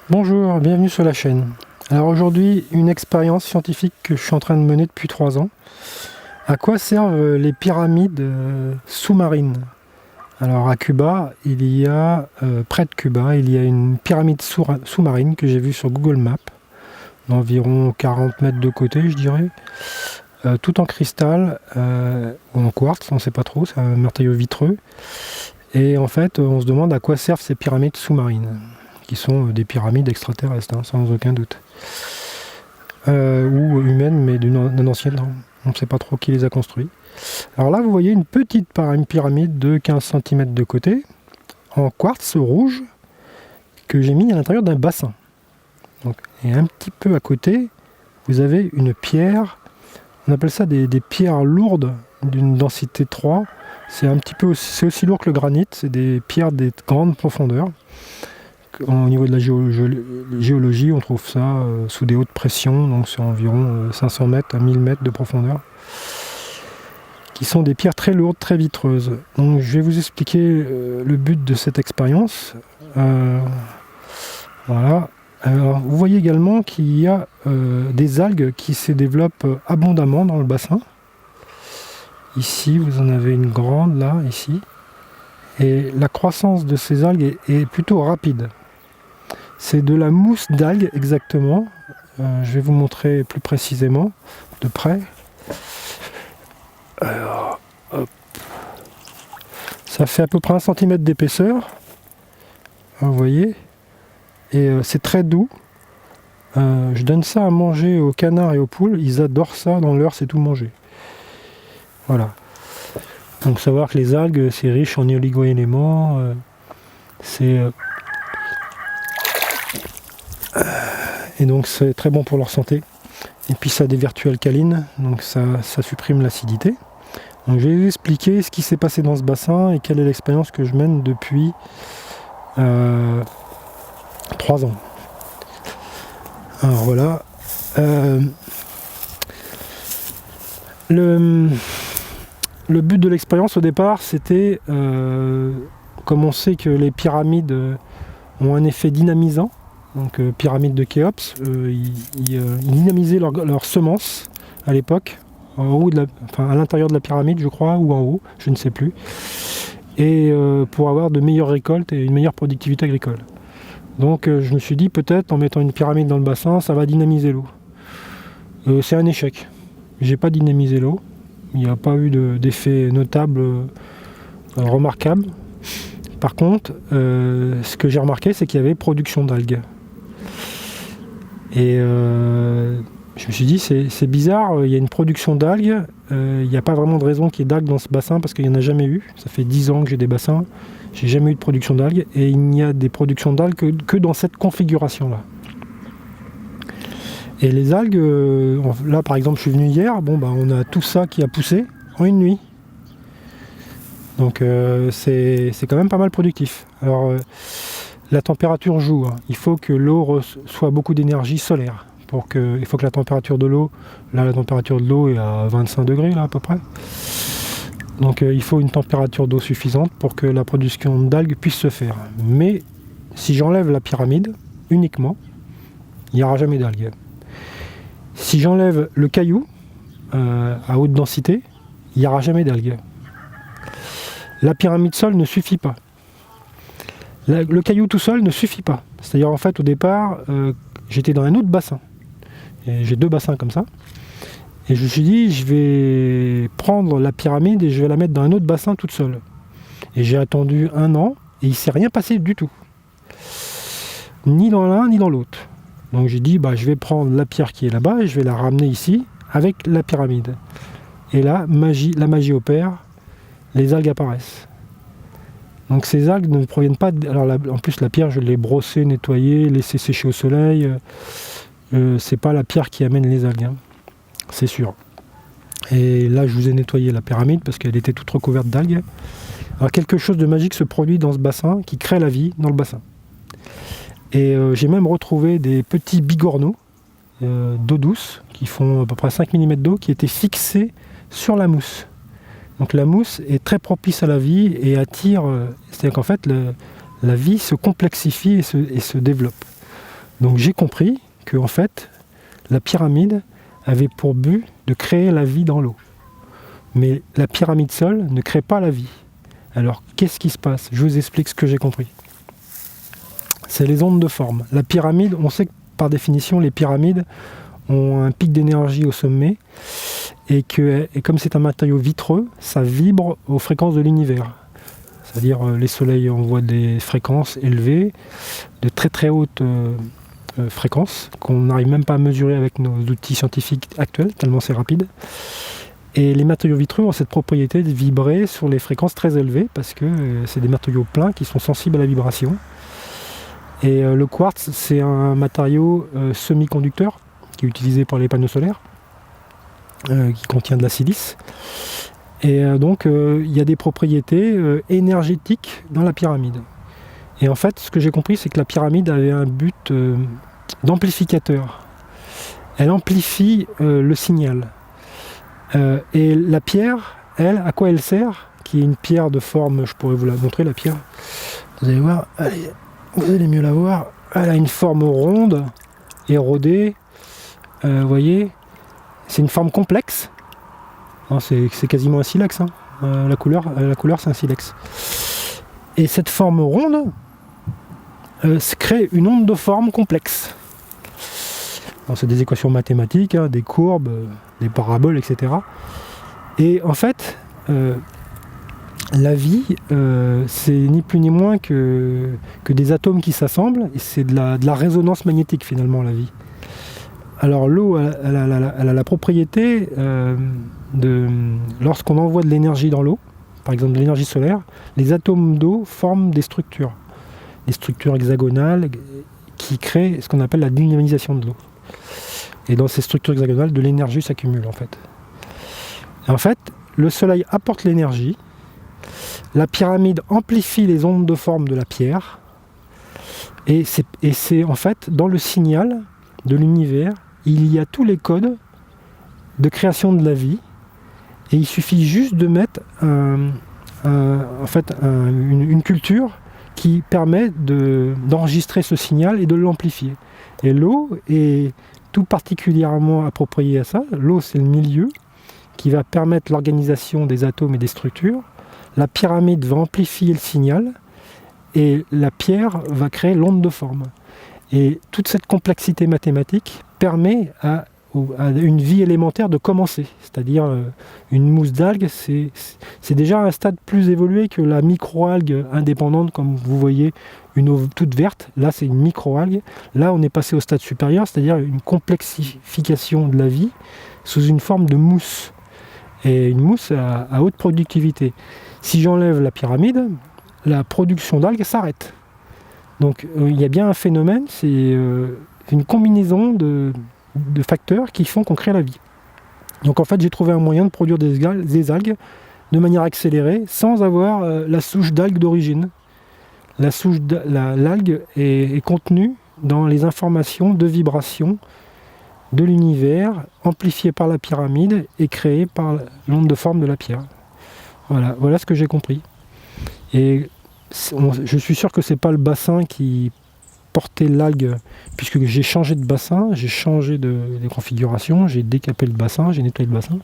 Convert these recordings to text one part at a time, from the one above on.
Bonjour, bienvenue sur la chaîne. Alors aujourd'hui, une expérience scientifique que je suis en train de mener depuis 3 ans. À quoi servent les pyramides sous-marines? Alors à Cuba, près de Cuba, il y a une pyramide sous-marine que j'ai vue sur Google Maps, d'environ 40 mètres de côté, je dirais, tout en cristal ou en quartz, on ne sait pas trop, c'est un matériau vitreux. Et en fait, on se demande à quoi servent ces pyramides sous-marines, qui sont des pyramides extraterrestres, sans aucun doute. Ou humaines, mais d'un ancien temps. On ne sait pas trop qui les a construits. Alors là, vous voyez une petite pyramide de 15 cm de côté, en quartz rouge, que j'ai mis à l'intérieur d'un bassin. Donc, et un petit peu à côté, vous avez une pierre, on appelle ça des pierres lourdes d'une densité 3. C'est aussi lourd que le granit, c'est des pierres de grande profondeur. Au niveau de la géologie, on trouve ça sous des hautes pressions, donc sur environ 500 mètres à 1000 mètres de profondeur, qui sont des pierres très lourdes, très vitreuses. Donc je vais vous expliquer le but de cette expérience. Voilà. Alors, vous voyez également qu'il y a des algues qui se développent abondamment dans le bassin. Ici, vous en avez une grande, là, ici. Et la croissance de ces algues est plutôt rapide. C'est de la mousse d'algues exactement. Je vais vous montrer plus précisément, de près. Alors, hop. Ça fait à peu près 1 cm d'épaisseur. Vous voyez. Et c'est très doux. Je donne ça à manger aux canards et aux poules. Ils adorent ça, dans leur c'est tout manger. Voilà. Donc savoir que les algues, c'est riche en oligo-éléments. Et donc c'est très bon pour leur santé. Et puis ça a des vertus alcalines, donc ça supprime l'acidité. Donc je vais vous expliquer ce qui s'est passé dans ce bassin et quelle est l'expérience que je mène depuis 3 ans. Alors voilà. Le but de l'expérience au départ, c'était, comme on sait que les pyramides ont un effet dynamisant, donc pyramide de Khéops, ils dynamisaient leurs semences à l'époque, à l'intérieur de la pyramide je crois, ou en haut, je ne sais plus, et pour avoir de meilleures récoltes et une meilleure productivité agricole. Donc je me suis dit peut-être en mettant une pyramide dans le bassin, ça va dynamiser l'eau. C'est un échec, j'ai pas dynamisé l'eau, il n'y a pas eu d'effet notable, remarquable. Par contre, ce que j'ai remarqué, c'est qu'il y avait production d'algues. Et je me suis dit, c'est bizarre, il y a une production d'algues, il n'y a pas vraiment de raison qu'il y ait d'algues dans ce bassin parce qu'il n'y en a jamais eu. Ça fait 10 ans que j'ai des bassins, j'ai jamais eu de production d'algues et il n'y a des productions d'algues que dans cette configuration-là. Et les algues, là par exemple je suis venu hier, on a tout ça qui a poussé en une nuit. Donc c'est quand même pas mal productif. Alors la température joue, hein. Il faut que l'eau reçoive beaucoup d'énergie solaire. Il faut que la température de l'eau, là la température de l'eau est à 25 degrés là, à peu près. Donc il faut une température d'eau suffisante pour que la production d'algues puisse se faire. Mais si j'enlève la pyramide uniquement, il n'y aura jamais d'algues. Si j'enlève le caillou à haute densité, il n'y aura jamais d'algues. La pyramide seule ne suffit pas. Le caillou tout seul ne suffit pas. C'est-à-dire en fait au départ, j'étais dans un autre bassin. J'ai 2 bassins comme ça. Et je me suis dit, je vais prendre la pyramide et je vais la mettre dans un autre bassin toute seule. Et j'ai attendu 1 an et il ne s'est rien passé du tout. Ni dans l'un ni dans l'autre. Donc j'ai dit, je vais prendre la pierre qui est là-bas et je vais la ramener ici avec la pyramide. Et là, la magie opère, les algues apparaissent. Donc ces algues ne proviennent pas... en plus la pierre, je l'ai brossée, nettoyée, laissée sécher au soleil. C'est pas la pierre qui amène les algues, hein. C'est sûr. Et là, je vous ai nettoyé la pyramide parce qu'elle était toute recouverte d'algues. Alors quelque chose de magique se produit dans ce bassin qui crée la vie dans le bassin. Et j'ai même retrouvé des petits bigorneaux d'eau douce qui font à peu près 5 mm d'eau qui étaient fixés sur la mousse. Donc la mousse est très propice à la vie et attire, c'est-à-dire qu'en fait la vie se complexifie et se développe. Donc j'ai compris que en fait, la pyramide avait pour but de créer la vie dans l'eau. Mais la pyramide seule ne crée pas la vie. Alors qu'est-ce qui se passe? Je vous explique ce que j'ai compris. C'est les ondes de forme. La pyramide, on sait que par définition, les pyramides ont un pic d'énergie au sommet et comme c'est un matériau vitreux, ça vibre aux fréquences de l'univers. C'est-à-dire les soleils envoient des fréquences élevées, de très très hautes fréquences qu'on n'arrive même pas à mesurer avec nos outils scientifiques actuels, tellement c'est rapide. Et les matériaux vitreux ont cette propriété de vibrer sur les fréquences très élevées parce que c'est des matériaux pleins qui sont sensibles à la vibration. Et le quartz, c'est un matériau semi-conducteur qui est utilisé par les panneaux solaires, qui contient de la silice. Et donc il y a des propriétés énergétiques dans la pyramide. Et en fait, ce que j'ai compris, c'est que la pyramide avait un but d'amplificateur. Elle amplifie le signal. Et la pierre, elle, à quoi elle sert? Qui est une pierre de forme, je pourrais vous la montrer, la pierre. Vous allez voir, vous allez mieux la voir. Elle a une forme ronde, érodée. Vous voyez, c'est une forme complexe. C'est quasiment un silex. Hein. La couleur, c'est un silex. Et cette forme ronde crée une onde de forme complexe. C'est des équations mathématiques, hein, des courbes, des paraboles, etc. Et en fait, la vie, c'est ni plus ni moins que des atomes qui s'assemblent, et c'est de la résonance magnétique finalement, la vie. Alors l'eau, elle a la propriété lorsqu'on envoie de l'énergie dans l'eau, par exemple de l'énergie solaire, les atomes d'eau forment des structures hexagonales qui créent ce qu'on appelle la dynamisation de l'eau. Et dans ces structures hexagonales, de l'énergie s'accumule en fait. Et en fait, le soleil apporte l'énergie, la pyramide amplifie les ondes de forme de la pierre, et c'est en fait dans le signal de l'univers, il y a tous les codes de création de la vie, et il suffit juste de mettre une culture qui permet d'enregistrer ce signal et de l'amplifier. Et l'eau est tout particulièrement appropriée à ça. L'eau, c'est le milieu qui va permettre l'organisation des atomes et des structures. La pyramide va amplifier le signal et la pierre va créer l'onde de forme. Et toute cette complexité mathématique permet à une vie élémentaire de commencer. C'est-à-dire une mousse d'algues, c'est déjà un stade plus évolué que la microalgue indépendante, comme vous voyez, une eau toute verte. Là, c'est une microalgue. Là, on est passé au stade supérieur, c'est-à-dire une complexification de la vie sous une forme de mousse. Et une mousse à haute productivité. Si j'enlève la pyramide, la production d'algues s'arrête. Donc il y a bien un phénomène, c'est une combinaison de facteurs qui font qu'on crée la vie. Donc en fait, j'ai trouvé un moyen de produire des algues de manière accélérée sans avoir la souche d'algue d'origine. L'algue est contenue dans les informations de vibration de l'univers, amplifiées par la pyramide et créées par l'onde de forme de la pierre. Voilà ce que j'ai compris. Et je suis sûr que c'est pas le bassin qui portait l'algue, puisque j'ai changé de bassin, j'ai changé de configuration, j'ai décapé le bassin, j'ai nettoyé le bassin.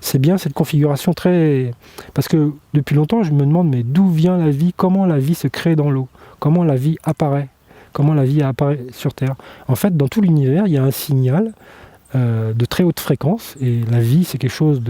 C'est bien cette configuration très... Parce que depuis longtemps, je me demande, mais d'où vient la vie? Comment la vie se crée dans l'eau? Comment la vie apparaît? Comment la vie apparaît sur Terre? En fait, dans tout l'univers, il y a un signal de très haute fréquence, et la vie, c'est quelque chose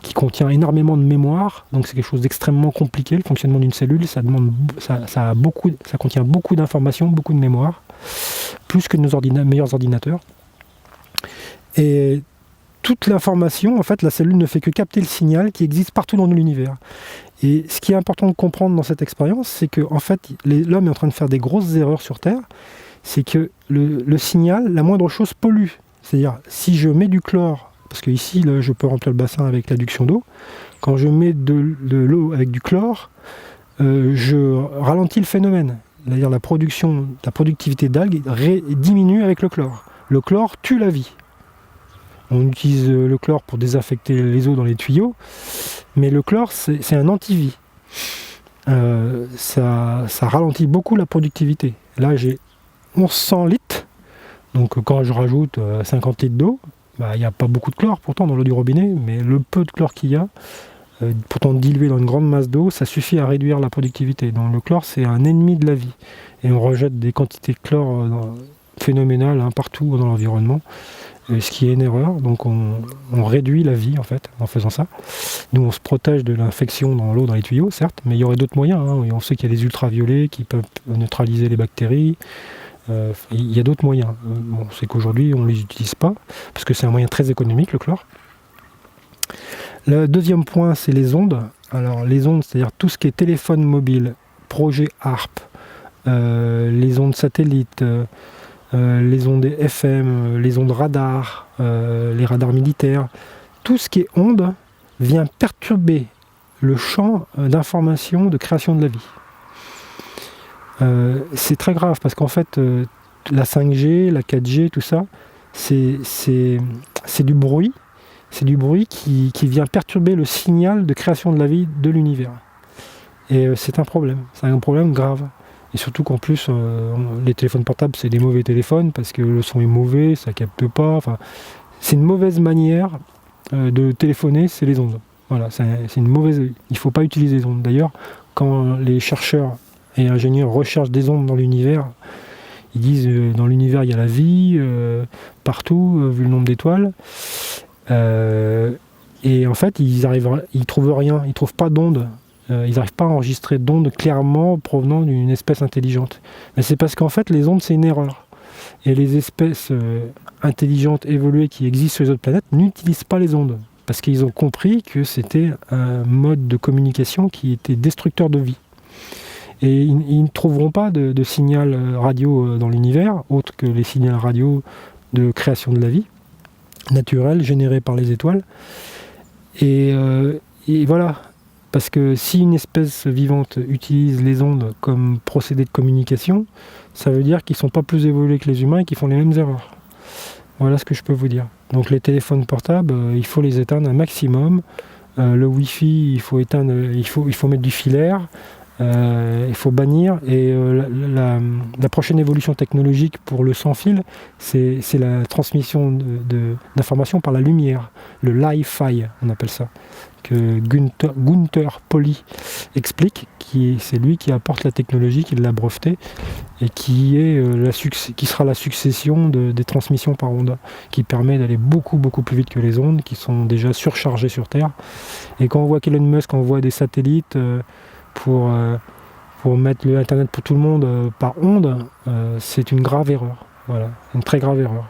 qui contient énormément de mémoire, donc c'est quelque chose d'extrêmement compliqué. Le fonctionnement d'une cellule, ça contient beaucoup d'informations, beaucoup de mémoire, plus que nos meilleurs ordinateurs. Et toute l'information, en fait, la cellule ne fait que capter le signal qui existe partout dans l'univers. Et ce qui est important de comprendre dans cette expérience, c'est que en fait, l'homme est en train de faire des grosses erreurs sur Terre. C'est que le signal, la moindre chose pollue. C'est-à-dire, si je mets du chlore, parce que ici, là, je peux remplir le bassin avec l'adduction d'eau, quand je mets de l'eau avec du chlore, je ralentis le phénomène. C'est-à-dire la productivité d'algues diminue avec le chlore. Le chlore tue la vie. On utilise le chlore pour désinfecter les eaux dans les tuyaux, mais le chlore, c'est un anti-vie. Ça ralentit beaucoup la productivité. Là, 1100 litres. Donc quand je rajoute 50 litres d'eau, il n'y a pas beaucoup de chlore pourtant dans l'eau du robinet, mais le peu de chlore qu'il y a, pourtant dilué dans une grande masse d'eau, ça suffit à réduire la productivité. Donc le chlore, c'est un ennemi de la vie. Et on rejette des quantités de chlore phénoménales partout dans l'environnement, ce qui est une erreur. Donc on réduit la vie en fait en faisant ça. Nous on se protège de l'infection dans l'eau, dans les tuyaux, certes, mais il y aurait d'autres moyens. Et on sait qu'il y a des ultraviolets qui peuvent neutraliser les bactéries. Il y a d'autres moyens. C'est qu'aujourd'hui on ne les utilise pas, parce que c'est un moyen très économique, le chlore. Le deuxième point, c'est les ondes. Alors les ondes, c'est-à-dire tout ce qui est téléphone mobile, projet HARP, les ondes satellites, les ondes FM, les ondes radars, les radars militaires, tout ce qui est ondes vient perturber le champ d'information de création de la vie. C'est très grave parce qu'en fait, la 5G, la 4G, tout ça, c'est du bruit. C'est du bruit qui vient perturber le signal de création de la vie de l'univers. Et c'est un problème grave. Et surtout qu'en plus, les téléphones portables, c'est des mauvais téléphones parce que le son est mauvais, ça capte pas. Enfin, c'est une mauvaise manière de téléphoner, c'est les ondes. Voilà, c'est une mauvaise. Il ne faut pas utiliser les ondes. D'ailleurs, quand les chercheurs et ingénieurs recherchent des ondes dans l'univers, ils disent dans l'univers il y a la vie, partout, vu le nombre d'étoiles. Et en fait, ils trouvent rien, ils trouvent pas d'ondes. Ils n'arrivent pas à enregistrer d'ondes clairement provenant d'une espèce intelligente. Mais c'est parce qu'en fait, les ondes, c'est une erreur. Et les espèces intelligentes, évoluées qui existent sur les autres planètes n'utilisent pas les ondes. Parce qu'ils ont compris que c'était un mode de communication qui était destructeur de vie. Et ils ne trouveront pas de signal radio dans l'univers, autre que les signaux radio de création de la vie, naturelle, générée par les étoiles. Et voilà. Parce que si une espèce vivante utilise les ondes comme procédé de communication, ça veut dire qu'ils ne sont pas plus évolués que les humains et qu'ils font les mêmes erreurs. Voilà ce que je peux vous dire. Donc les téléphones portables, il faut les éteindre un maximum. Le Wi-Fi, il faut éteindre, il faut mettre du filaire. Il faut bannir. Et la prochaine évolution technologique pour le sans fil, c'est la transmission d'informations par la lumière, le Li-Fi, on appelle ça, que Gunther Pauli explique, c'est lui qui apporte la technologie, qui l'a brevetée, et qui sera la succession des transmissions par onde, qui permet d'aller beaucoup plus vite que les ondes, qui sont déjà surchargées sur Terre. Et quand on voit qu'Elon Musk envoie des satellites pour mettre le Internet pour tout le monde par onde, c'est une grave erreur. Voilà, une très grave erreur.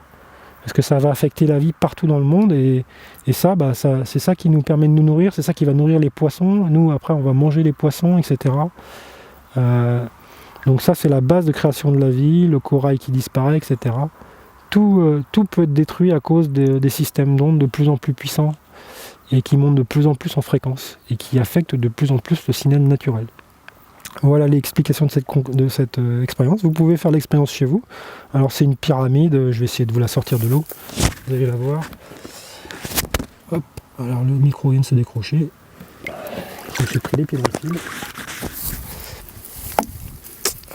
Parce que ça va affecter la vie partout dans le monde, et ça, c'est ça qui nous permet de nous nourrir, c'est ça qui va nourrir les poissons. Nous, après, on va manger les poissons, etc. Donc ça, c'est la base de création de la vie, le corail qui disparaît, etc. Tout peut être détruit à cause des systèmes d'ondes de plus en plus puissants et qui montent de plus en plus en fréquence et qui affectent de plus en plus le signal naturel. Voilà l'explication de cette expérience. Vous pouvez faire l'expérience chez vous. Alors c'est une pyramide, je vais essayer de vous la sortir de l'eau. Vous allez la voir. Hop, alors le micro vient de se décrocher. J'ai pris les pieds dans le fil.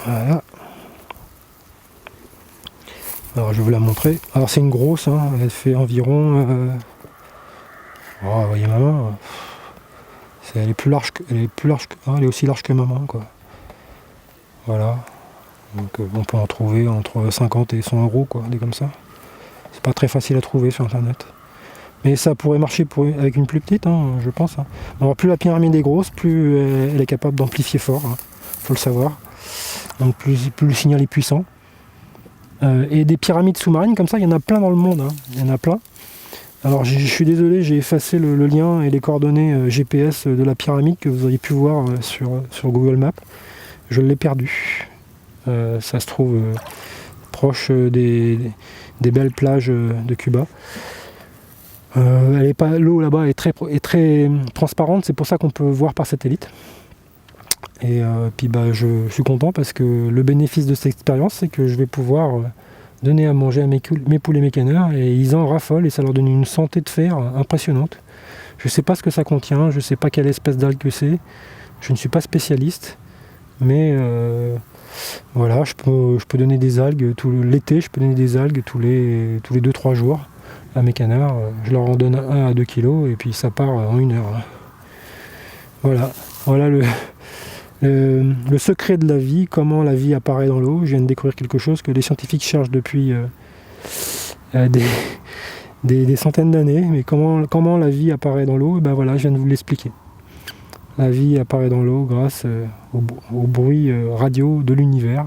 Voilà. Alors je vais vous la montrer. Alors c'est une grosse, elle fait environ... Oh, vous voyez ma main, elle est plus large que, elle est aussi large que ma main, quoi. Voilà. Donc on peut en trouver entre 50 et 100 euros, quoi, des comme ça. C'est pas très facile à trouver sur internet. Mais ça pourrait marcher avec une plus petite, je pense. Alors plus la pyramide est grosse, plus elle est capable d'amplifier fort. Faut le savoir. Donc plus le signal est puissant. Et des pyramides sous-marines comme ça, il y en a plein dans le monde. Il y en a plein. Alors je suis désolé, j'ai effacé le lien et les coordonnées GPS de la pyramide que vous auriez pu voir sur Google Maps. Je l'ai perdu. Ça se trouve proche des belles plages de Cuba. L'eau là-bas est très transparente, c'est pour ça qu'on peut voir par satellite. Et puis je suis content parce que le bénéfice de cette expérience, c'est que je vais pouvoir donner à manger à mes poules et mes canards, et ils en raffolent et ça leur donne une santé de fer impressionnante. Je ne sais pas ce que ça contient, je ne sais pas quelle espèce d'algue que c'est, je ne suis pas spécialiste, mais Voilà, je peux donner des algues l'été, je peux donner des algues tous les 2-3 jours à mes canards. Je leur en donne 1 à 2 kilos et puis ça part en 1 heure. Voilà le secret de la vie, comment la vie apparaît dans l'eau. Je viens de découvrir quelque chose que les scientifiques cherchent depuis des centaines d'années, mais comment la vie apparaît dans l'eau, ben voilà, je viens de vous l'expliquer. La vie apparaît dans l'eau grâce au bruit radio de l'univers,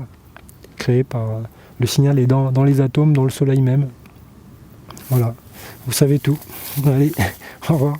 créé par le signal est dans les atomes, dans le soleil même. Voilà, vous savez tout. Allez, au revoir.